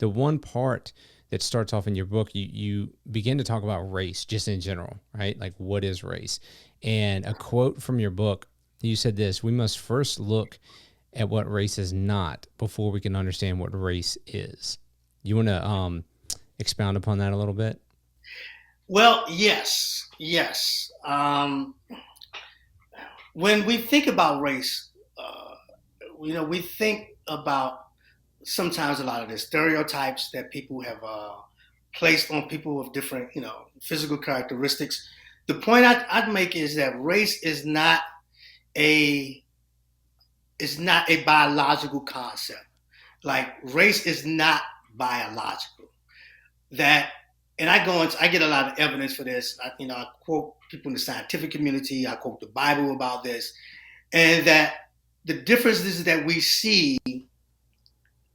the one part that starts off in your book, you begin to talk about race just in general, right? Like, what is race? And a quote from your book, you said this: "We must first look at what race is not before we can understand what race is." You want to expound upon that a little bit? Well, yes. When we think about race, we think about sometimes a lot of the stereotypes that people have placed on people with different, physical characteristics. The point I'd make is that race a is not a biological concept. Like race is not biological. That and I get a lot of evidence for this. I quote people in the scientific community. I quote the Bible about this, and that the differences that we see,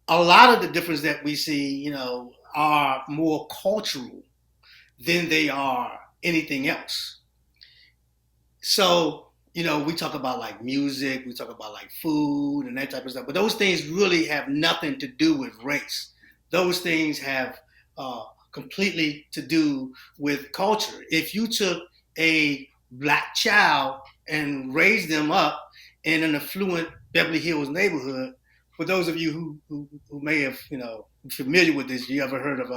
a lot of the differences that we see, are more cultural than they are anything else. So, we talk about like music, we talk about like food and that type of stuff, but those things really have nothing to do with race. Those things have completely to do with culture. If you took a black child and raised them up in an affluent Beverly Hills neighborhood, for those of you who may have, familiar with this, you ever heard of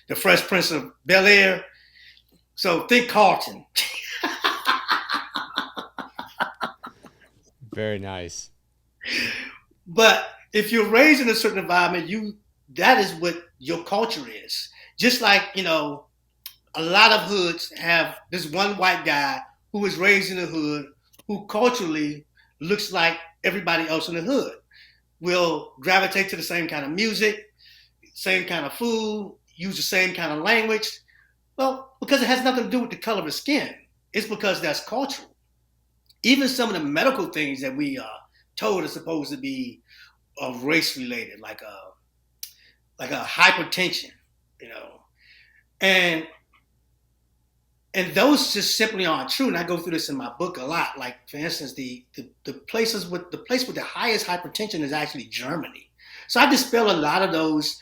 the Fresh Prince of Bel Air? So think Carlton. Very nice. But if you're raised in a certain environment, that is what your culture is. Just like, a lot of hoods have this one white guy who was raised in the hood who culturally looks like everybody else in the hood. Will gravitate to the same kind of music, same kind of food, use the same kind of language. Well, because it has nothing to do with the color of his skin. It's because that's cultural. Even some of the medical things that we are told are supposed to be race related, like a hypertension, and those just simply aren't true. And I go through this in my book a lot. Like, for instance, the place with the highest hypertension is actually Germany. So I dispel a lot of those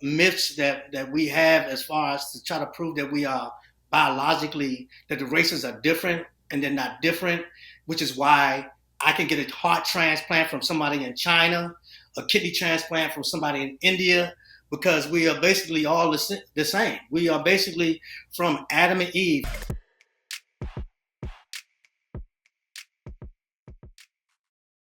myths that we have as far as to try to prove that we are biologically, that the races are different and they're not different, which is why I can get a heart transplant from somebody in China, a kidney transplant from somebody in India, because we are basically all the same. We are basically from Adam and Eve.